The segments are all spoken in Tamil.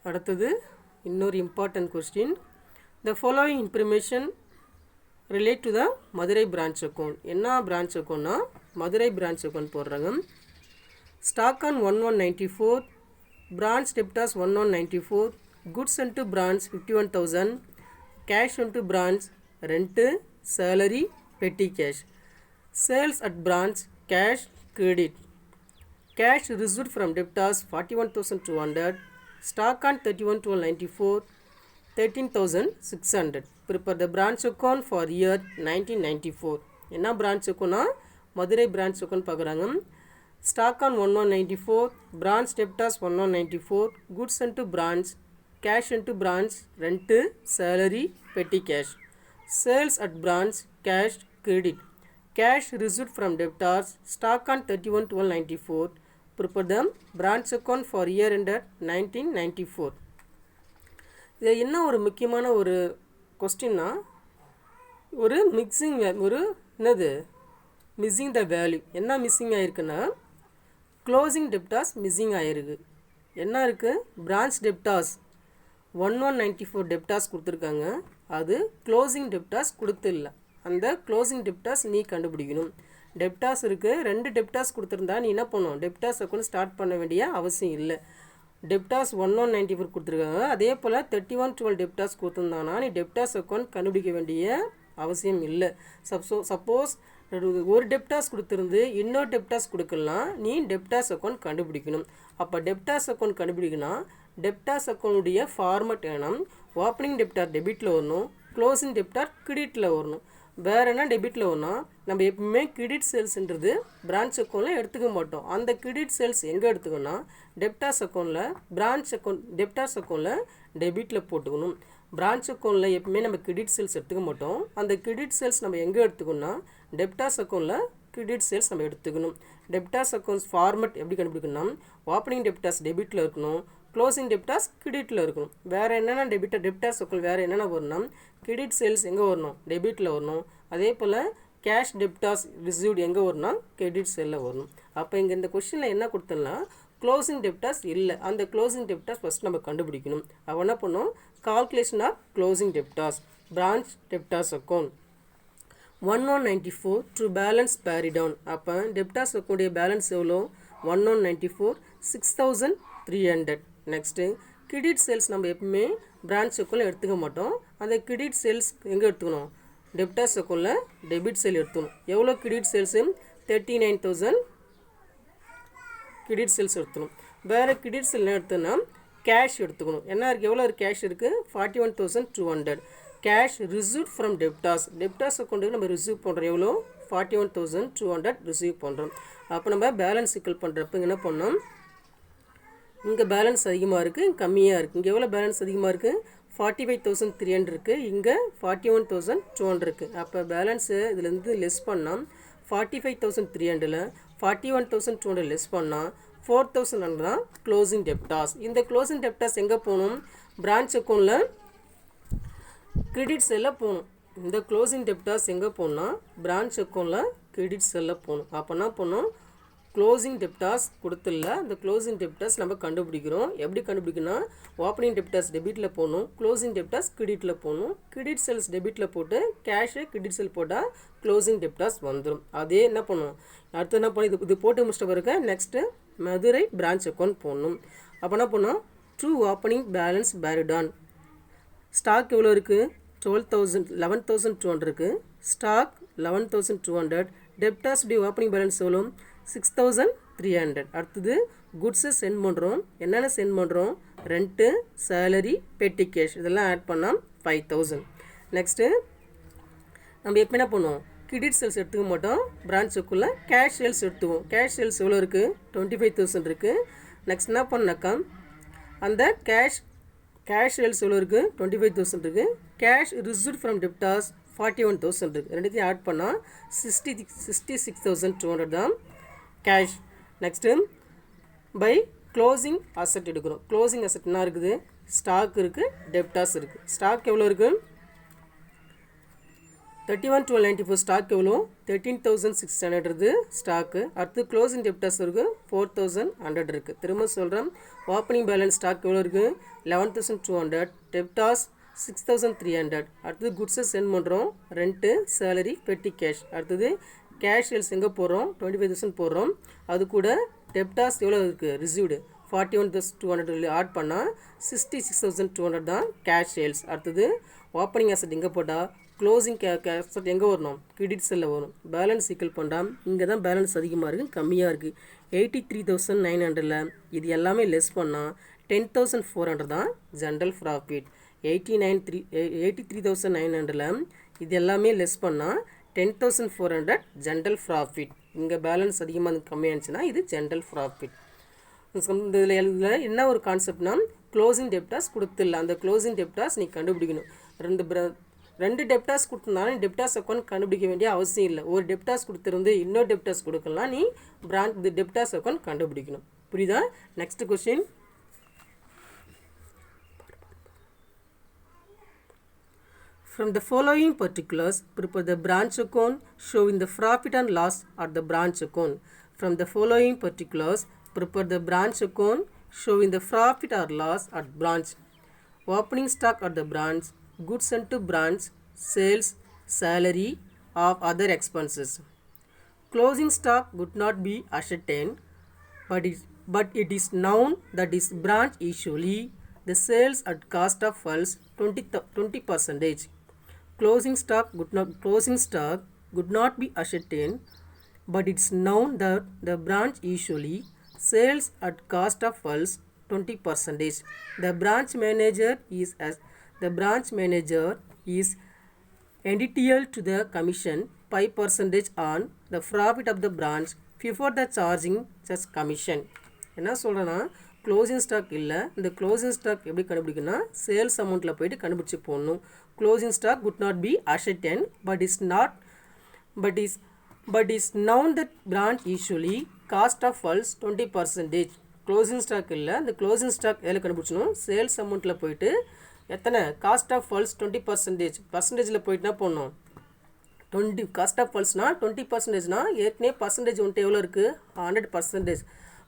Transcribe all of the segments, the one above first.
அடுத்தது இன்னொரு important question. The following information relate to the Madurai branch account. என்ன branch accountனா மதுரை branch account போடுறாங்க. Stock on 1194, branch debtors 1194, goods sent to branch 51,000, cash sent to branch rent, salary, petty cash. Sales at branch cash credit. Cash received from debtors 41,200. Stock on 31/12/94 13,600. Prepare the branch account for year 1994. என்ன branch accountனா மதுரை branch account பார்க்குறாங்க. Stock on 1194, branch debtors 1194, goods sent to branch, cash sent to branch, rent, salary, petty cash. Sales at branch cash credit. Cash received from debtors. Stock on 31/12/94. Prepare the branch account for year ended 1994. இது என்ன ஒரு முக்கியமான ஒரு கொஸ்டின்னா ஒரு மிக்சிங் ஒரு என்னது மிஸ்ஸிங் த வேல்யூ என்ன மிஸ்ஸிங் ஆகிருக்குன்னா க்ளோசிங் டெப்டாஸ் மிஸ்ஸிங் ஆகிருக்கு. என்ன இருக்குது பிரான்ச் டெப்டாஸ் 1194 டெப்டாஸ் கொடுத்துருக்காங்க. அது க்ளோசிங் டெப்டாஸ் கொடுத்துடல. அந்த க்ளோசிங் டெப்டாஸ் நீ கண்டுபிடிக்கணும். டெப்டாஸ் இருக்குது, 2 டெப்டாஸ் கொடுத்துருந்தா நீ என்ன பண்ணணும், டெப்டாஸ் அக்கௌண்ட் ஸ்டார்ட் பண்ண வேண்டிய அவசியம் இல்லை. டெப்டாஸ் 1194 கொடுத்துருக்காங்க. அதே போல் 31/12 டெப்டாஸ் கொடுத்துருந்தானா நீ டெப்டாஸ் அக்கௌண்ட் கண்டுபிடிக்க வேண்டிய அவசியம் இல்லை. சப்போஸ் ஒரு டெப்டாஸ் கொடுத்துருந்து இன்னொரு டெப்டாஸ் கொடுக்கலாம், நீ டெப்டாஸ் அக்கௌண்ட் கண்டுபிடிக்கணும். அப்போ டெப்டாஸ் அக்கௌண்ட் கண்டுபிடிக்கணும். டெப்டாஸ் அக்கௌண்ட்டுடைய ஃபார்மட் வேணும். ஓப்பனிங் டெப்டார் டெபிட்டில் வரணும், க்ளோசிங் டெப்டார் கிரெடிட்டில் வரணும். வேறு என்ன டெபிட்டில் வரணும், நம்ம எப்பவுமே கிரெடிட் சேல்ஸ்ன்றது பிரான்ச் அக்கௌண்ட்டில் எடுத்துக்க மாட்டோம். அந்த கிரெடிட் சேல்ஸ் எங்கே எடுத்துக்கணும்னா டெப்டாஸ் அக்கௌண்ட்டில் பிரான்ச் அக்கௌண்ட் டெப்டாஸ் அக்கௌண்ட்டில் டெபிட்டில் போட்டுக்கணும். பிரான்ச் அக்கௌண்ட்டில் எப்பவுமே நம்ம கிரெடிட் சேல்ஸ் எடுத்துக்க மாட்டோம். அந்த கிரெடிட் சேல்ஸ் நம்ம எங்கே எடுத்துக்கணும்னா டெப்டாஸ் அக்கௌண்ட்டில் கிரெடிட் சேல்ஸ் நம்ம எடுத்துக்கணும். டெப்டாஸ் அக்கௌண்ட்ஸ் ஃபார்மட் எப்படி கண்டுபிடிக்கணும், ஓப்பனிங் டெப்டாஸ் டெபிட்டில் இருக்கணும், க்ளோசிங் டெப்டாஸ் கிரெடிட்டில் இருக்கணும். வேறு என்னென்ன டெப்டாஸ் அக்கௌண்ட் வேறு என்னென்ன வரணும், கிரெடிட் சேல்ஸ் எங்கே வரணும், டெபிட்டில் வரணும். அதே போல் கேஷ் டெப்டாஸ் ரிசீவ்டு எங்கே வரணும்னா கிரெடிட் சேலில் வரணும். அப்போ இங்கே இந்த கொஸ்டினில் என்ன கொடுத்தோம்னா க்ளோசிங் டெப்டாஸ் இல்லை. அந்த க்ளோசிங் டெப்டாஸ் ஃபஸ்ட் நம்ம கண்டுபிடிக்கணும். அவன் என்ன பண்ணோம், calculation of closing debtors branch debtors account 1194 to balance பேரி டவுன். அப்போ டெப்டாஸ் அக்கௌண்டைய பேலன்ஸ் எவ்வளோ 1194 6,300. நெக்ஸ்ட்டு கிரெடிட் சேல்ஸ் நம்ம எப்பவுமே பிரான்ச் அக்கௌண்ட்டில் எடுத்துக்க மாட்டோம். அந்த கிரெடிட் சேல்ஸ் எங்கே எடுத்துக்கணும், டெப்டாஸ் அக்கௌண்ட்டில் டெபிட் சேல் எடுத்துக்கணும். எவ்வளோ கிரெடிட் சேல்ஸு 39,000 கிரெடிட் சேல்ஸ் எடுத்துக்கணும். வேறு கிரெடிட் சேல் என்ன எடுத்தோன்னா கேஷ் எடுத்துக்கணும். என்ன இருக்குது, எவ்வளோ கேஷ் இருக்குது 41,200. கேஷ் ரிசீவ் ஃப்ரம் டெப்டாஸ் அக்கௌண்ட்டுக்கு நம்ம ரிசீவ் பண்ணுறோம். எவ்வளோ 41,200 ரிசீவ் பண்ணுறோம். அப்போ நம்ம பேலன்ஸ் ஈக்குவல் பண்ணுறப்ப என்ன பண்ணோம், இங்கே பேலன்ஸ் அதிகமாக இருக்குது, இங்கே கம்மியாக இருக்குது. இங்கே எவ்வளோ பேலன்ஸ் அதிகமாக இருக்குது 45,300 இருக்குது, இங்கே 41,200 இருக்குது. அப்போ பேலன்ஸு இதுலேருந்து லெஸ் பண்ணால் 45,300ல் 41,200 லெஸ் பண்ணால் 4,000 தான் க்ளோசிங் டெப்டாஸ். இந்த க்ளோசிங் டெப்டாஸ் எங்கே போகணும், பிரான்ச் அக்கௌண்ட்டில் கிரெடிட் செல்லில் போகணும். இந்த க்ளோசிங் டெப்டாஸ் எங்கே போகணும்னா பிரான்ச் அக்கௌண்ட்டில் கிரெடிட் செல்லில் போகணும். அப்போ என்ன பண்ணணும், க்ளோசிங் டெப்டாஸ் கொடுத்துல அந்த க்ளோசிங் டெப்டாஸ் நம்ம கண்டுபிடிக்கிறோம். எப்படி கண்டுபிடிக்கணும், ஓப்பனிங் டெப்டாஸ் டெபிட்டில் போகணும், க்ளோசிங் டெப்டாஸ் கிரெடிட்டில் போகணும். கிரெடிட் சேல்ஸ் டெபிட்டில் போட்டு கேஷு கிரெடிட் சேல் போட்டால் க்ளோசிங் டெப்டாஸ் வந்துடும். அதே என்ன பண்ணணும், அடுத்து என்ன பண்ணி இது போட்டு முடிச்சிட்ட பிறகு நெக்ஸ்ட்டு மதுரை பிரான்ச் அக்கௌண்ட் போடணும். அப்போ என்ன பண்ணோம், ட்ரூ ஓப்பனிங் பேலன்ஸ் பேரிடான். ஸ்டாக் எவ்வளோ இருக்குது 11,200 இருக்குது. ஸ்டாக் 11,200. டெப்டாஸ் ஓப்பனிங் பேலன்ஸ் எவ்வளோ 6,300. அடுத்தது குட்ஸை சென்ட் பண்ணுறோம். என்னென்ன சென்ட் பண்ணுறோம், ரெண்ட்டு, சேலரி, பெட்டி கேஷ் இதெல்லாம் ஆட் பண்ணால் 5,000. நெக்ஸ்ட்டு நம்ம எப்போ என்ன பண்ணுவோம், கிரெடிட் சேல்ஸ் எடுத்துக்க மாட்டோம். பிரான்ச்சுக்குள்ளே கேஷ் சேல்ஸ் எடுத்துக்குவோம். கேஷ் சேல்ஸ் எவ்வளோ இருக்குது 25,000 இருக்குது. நெக்ஸ்ட் என்ன பண்ணாக்கா அந்த கேஷ் சேல்ஸ் எவ்வளோ இருக்குது 25,000 இருக்குது. கேஷ் ரிசீவ்ட் ஃப்ரம் டெப்டாஸ் 41,000 இருக்குது. ரெண்டுத்தையும் ஆட் பண்ணால் 66,200 தான் cash. Next by closing asset எடுக்கிறோம். க்ளோசிங் அசட் என்ன இருக்குது, ஸ்டாக் இருக்குது, டெப்டாஸ் இருக்குது. ஸ்டாக் எவ்வளோ இருக்குது 31/12/94 ஸ்டாக் எவ்வளோ 13,600 இருக்குது ஸ்டாக்கு. அடுத்து க்ளோசிங் டெப்டாஸ் இருக்குது 4,100 இருக்குது. திரும்ப சொல்கிறேன், ஓப்பனிங் பேலன்ஸ் ஸ்டாக் எவ்வளோ இருக்குது 11,200, டெப்டாஸ் 6,300. அடுத்தது குட்ஸை சென்ட் பண்ணுறோம், ரெண்ட்டு, சேலரி, பெட்டி கேஷ். அடுத்தது கேஷ் சேல்ஸ் எங்கே போடுறோம் 25,000 போடுறோம். அது கூட டெப்டாஸ் எவ்வளோ இருக்குது ரிசீவ்டு 41,200 ஆட் பண்ணால் 66,200 தான் கேஷ் சேல்ஸ். அடுத்தது ஓப்பனிங் அசட் எங்கே போட்டால் க்ளோசிங் அசட் எங்கே வரணும் கிரெடிட் செல்லில் வரும். பேலன்ஸ் ஈக்குவல் பண்ணுறான், இங்கே தான் பேலன்ஸ் அதிகமாக இருக்குது கம்மியாக இருக்குது 83,900. இது எல்லாமே லெஸ் பண்ணால் 10,400 தான் ஜென்ரல் ப்ராஃபிட். 83,900 இது எல்லாமே லெஸ் பண்ணால் 10,400 ஜென்ரல் ப்ராஃபிட். இங்கே பேலன்ஸ் அதிகமாக கம்மியாக இருந்துச்சுன்னா இது ஜென்ரல் ப்ராஃபிட். இதில் என்ன ஒரு கான்செப்ட்னா க்ளோசிங் டெப்டாஸ் கொடுத்துடல, அந்த க்ளோசிங் டெப்டாஸ் நீ கண்டுபிடிக்கணும். ரெண்டு டெப்டாஸ் கொடுத்துருந்தாலும் டெப்டாஸ் அக்கௌண்ட் கண்டுபிடிக்க வேண்டிய அவசியம் இல்லை. ஒரு டெப்டாஸ் கொடுத்துருந்து இன்னொரு டெப்டாஸ் கொடுக்கலாம், நீ பிரான்ச் டெப்டாஸ் அக்கௌண்ட் கண்டுபிடிக்கணும். புரியுதா? Next question. From the following particulars, prepare the branch account showing the profit and loss at the branch account. From the following particulars, prepare the branch account showing the profit or loss at branch. Opening stock at the branch, goods sent to branch, sales, salary of other expenses. Closing stock could not be ascertained, but it is known that is branch usually the sales at cost of funds 20%. Closing stock could not be ascertained, but it's known that the branch usually sells at cost of funds 20%. The branch manager is entitled to the commission 5% on the profit of the branch before the charging such commission. என்ன சொல்கிறேன்னா க்ளோசிங் ஸ்டாக் இல்லை, இந்த க்ளோசிங் ஸ்டாக் எப்படி கண்டுபிடிக்கணும்னா சேல்ஸ் அமௌண்ட்டில் போய்ட்டு கண்டுபிடிச்சி போடணும். Closing stock could not be ascertained, but is known that branch usually cost of funds 20%. Closing stock இல்லை, இந்த க்ளோசிங் ஸ்டாக் எதில் கண்டுபிடிச்சணும் சேல்ஸ் அமௌண்ட்டில் போய்ட்டு எத்தனை காஸ்ட் ஆஃப் ஃபால்ஸ் 20%. பர்சன்டேஜில் போய்ட்டுனா போடணும் 20. காஸ்ட் ஆஃப் ஃபால்ஸ்னால் 20%னா ஏற்கனவே பர்சன்டேஜ் வந்துட்டு எவ்வளோ இருக்குது 100%.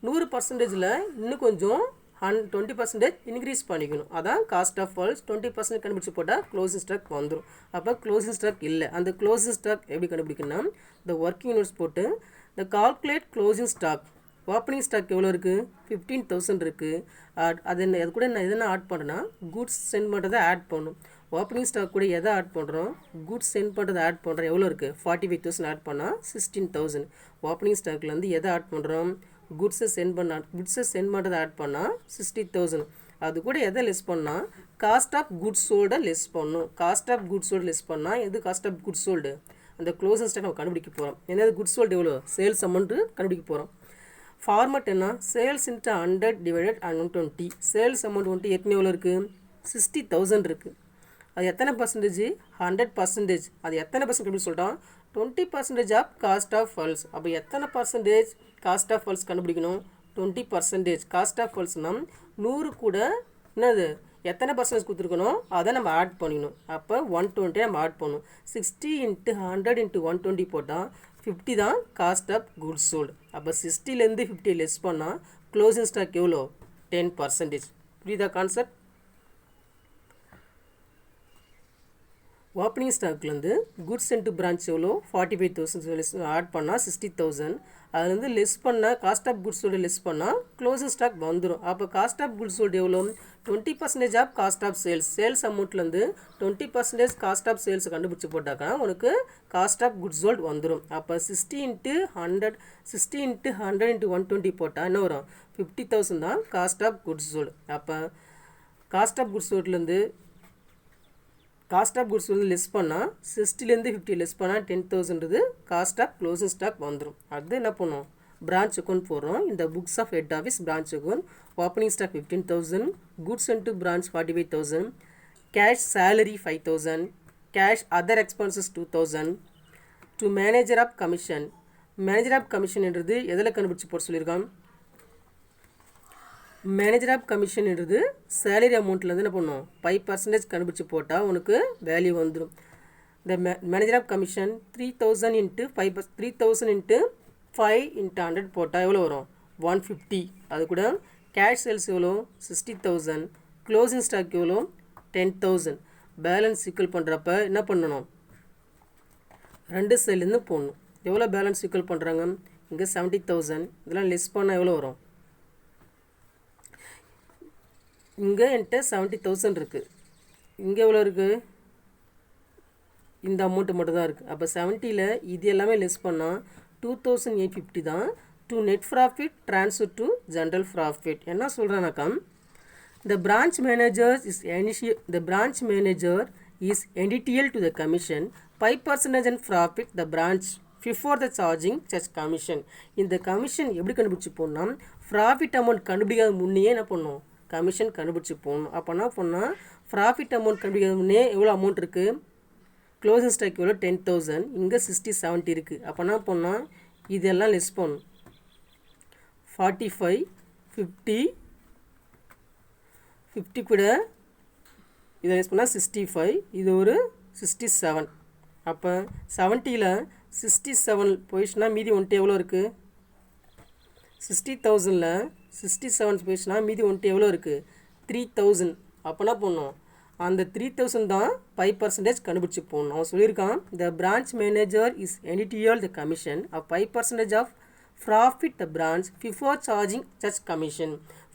100%ல் இன்னும் கொஞ்சம் 20% இன்க்ரீஸ் பண்ணிக்கணும். அதான் காஸ்ட் ஆஃப் ஃபால்ஸ் 20% கண்டுபிடிச்சி போட்டால் க்ளோசிங் ஸ்டாக் வந்துடும். அப்போ க்ளோசிங் ஸ்டாக் இல்லை, அந்த க்ளோசிங் ஸ்டாக் எப்படி கண்டுபிடிக்கணும்னா இந்த ஒர்க்கிங் யூனிட்ஸ் போட்டு இந்த calculate closing stock. Opening stock எவ்வளோ இருக்குது 15,000 இருக்குது. அது கூட நான் எதனா ஆட் பண்ணுறேன்னா குட்ஸ் சென்ட் பண்ணுறதை ஆட் பண்ணணும். ஓப்பனிங் ஸ்டாக் கூட எதை ஆட் பண்ணுறோம் குட்ஸ் சென்ட் பண்ணுறதை ஆட் பண்ணுறோம். எவ்வளோ இருக்குது 45,000 ஆட் பண்ணால் 16,000. ஓப்பனிங் ஸ்டாக்லேருந்து எதை ஆட் பண்ணுறோம் குட்ஸை சென்ட் பண்ணுறதை ஆட் பண்ணால் 60,000. அது கூட எதை லெஸ் பண்ணால் காஸ்ட் ஆஃப் குட்ஸ் சோல்டை லெஸ் பண்ணணும். Cost of goods sold less பண்ணால் எது காஸ்ட் ஆஃப் குட்ஸ் சோல்டு அந்த க்ளோசிங் ஸ்டாக் நம்ம கண்டுபிடிக்க போகிறோம். என்னது குட்ஸ் சோல்டு எவ்வளோ சேல்ஸ் அமௌண்ட்டு கண்டுபிடிக்க போகிறோம். ஃபார்மட் என்ன sales into 100 divided 120. Sales amount வந்துட்டு ஏற்கனவே எவ்வளோ இருக்குது 60,000 இருக்குது. அது எத்தனை பர்சன்டேஜ் 100%. அது எத்தனை பர்சன்ட் எப்படி சொல்லிட்டோம் 20% ஆஃப் காஸ்ட் ஆஃப் ஃபால்ஸ். அப்போ எத்தனை பர்சன்டேஜ் காஸ்ட் ஆஃப் ஃபால்ஸ் கண்டுபிடிக்கணும் 20%. காஸ்ட் ஆஃப் ஃபால்ஸ்னால் 100 கூட என்னது எத்தனை பர்சன்டேஜ் கொடுத்துருக்கணும் அதை நம்ம ஆட் பண்ணிக்கணும். அப்போ 120 நம்ம ஆட் பண்ணணும். 60 × 100 × 120 போட்டால் 50 தான் காஸ்ட் ஆஃப் குட்ஸ் சோல்டு. அப்போ 60லேருந்து 50 லெஸ் பண்ணால் க்ளோசிங் ஸ்டாக் எவ்வளோ 10%. புரியுதா கான்செப்ட்? ஓப்பனிங் ஸ்டாக்லேருந்து குட்ஸ் சென்ட் டு பிரான்ச் எவ்வளோ 45,000 ஆட் பண்ணால் 60,000. அதுலேருந்து லெஸ் பண்ணால் cost of goods sold less பண்ணால் க்ளோசிங் ஸ்டாக் வந்துடும். அப்போ காஸ்ட் ஆஃப் குட்ஸ் சோல்டு எவ்வளோ 20% of cost of sales. Sales அமௌண்ட்லேருந்து 20% காஸ்ட் ஆஃப் சேல்ஸ் கண்டுபிடிச்சி போட்டாக்கா உனக்கு காஸ்ட் ஆஃப் குட்ஸ் சோல்டு வந்துடும். அப்போ 60 × 100 × 120 போட்டால் என்ன வரும் 50,000 தான் காஸ்ட் ஆஃப் குட்ஸ் சோல்டு. அப்போ காஸ்ட் ஆஃப் குட்ஸ் சோல்டுலேருந்து லெஸ் பண்ணால் 60லேருந்து 50 லெஸ் பண்ணால் 10,000 காஸ்ட் ஆஃப் க்ளோசிங் ஸ்டாக் வந்துடும். அது என்ன பண்ணும் பிரான்ச் அக்கௌண்ட் போடுறோம். இந்த books of head office branch account opening stock 15,000, goods sent to branch 45,000, cash salary 5,000, cash other expenses 2,000. To manager of கமிஷன். மேனேஜர் ஆஃப் கமிஷன்ன்றது எதில் கண்டுபிடிச்சி போட சொல்லியிருக்கான் மேனேஜர் ஆஃப் கமிஷன்ன்றது சேலரி அமௌண்ட்லேருந்து என்ன பண்ணும் 5% கண்டுபிடிச்சி போட்டால் உனக்கு வேல்யூ வந்துடும். the manager of commission 3000 into 5 3000 into 5 into 100 போட்டால் எவ்வளோ வரும் 150. அது கூட கேஷ் சேல்ஸ் எவ்வளோ 60,000, க்ளோசிங் ஸ்டாக் எவ்வளோ 10,000. பேலன்ஸ் ஈக்குவல் பண்ணுறப்ப என்ன பண்ணணும், ரெண்டு சைட்லேருந்து போடணும். எவ்வளோ பேலன்ஸ் ஈக்குவல் பண்ணுறாங்க, இங்கே 70,000, இதெல்லாம் லெஸ் பண்ணால் எவ்வளோ வரும், இங்கே என்கிட்ட 70,000 இருக்குது, இங்கே எவ்வளோ இருக்குது, இந்த அமௌண்ட்டு மட்டும் தான் இருக்குது. அப்போ 70ல் இது எல்லாமே லெஸ் பண்ணால் 2,850 தான். To net profit transfer to general profit. என்ன சொல்கிறேன்னாக்கா, the branch manager is entitled to the commission 5% and profit the branch before the charging such commission. இந்த கமிஷன் எப்படி கண்டுபிடிச்சி போடணும், ப்ராஃபிட் அமௌண்ட் கண்டுபிடிக்காத முன்னே என்ன பண்ணணும், கமிஷன் கண்டுபிடிச்சி போடணும். அப்போ என்ன பண்ணால் ப்ராஃபிட் அமௌண்ட் கண்டுபிடிக்காத முன்னே எவ்வளோ அமௌண்ட் இருக்குது, க்ளோசிங் ஸ்டாக் எவ்வளோ 10,000, இங்கே 60-70 இருக்குது. அப்போ என்ன பண்ணால் இதெல்லாம் லெஸ் பண்ணணும். 45 50 கூட இதை லெஸ் பண்ணால் 65, இது ஒரு 67. அப்போ 70ல் 67 போயிடுச்சுன்னா மீதி ஒன்ட்டு எவ்வளோ இருக்குது, 60,000ல் 67 போயிடுச்சுன்னா மீதி ஒன்ட்டு எவ்வளோ இருக்குது 3,000. அப்போ என்ன பண்ணணும், அந்த 3,000 தான் 5% கண்டுபிடிச்சி போகணும். அவன் சொல்லியிருக்கான், the branch manager is entitled the commission of 5% of profit the branch before charging such commission.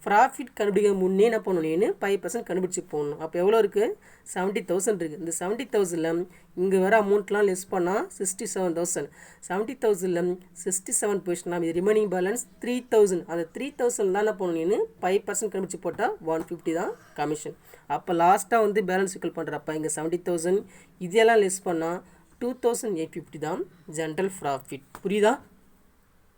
Profit கண்டுபிடிக்க முன்னே என்ன பண்ணணும், 5% கண்டுபிடிச்சி போகணும். அப்போ எவ்வளோ இருக்குது 70,000 இருக்குது. இந்த 70,000ல் இங்கே வர அமௌண்ட்லாம் லெஸ் பண்ணால் 67,000. 70,000ல் 67 போயிடுச்சுன்னா இது ரிமைனிங் பேலன்ஸ் 3,000. அந்த 3,000 தான் என்ன பண்ணணும், 5% கண்டுபிடிச்சி போட்டால் 150 தான் கமிஷன். அப்போ லாஸ்ட்டாக வந்து பேலன்ஸ் ஈக்குவல் பண்ணுறப்ப இங்கே 70,000 இதெல்லாம் லெஸ் பண்ணால் 2,850 தான் ஜென்ரல் ப்ராஃபிட். புரியுதா?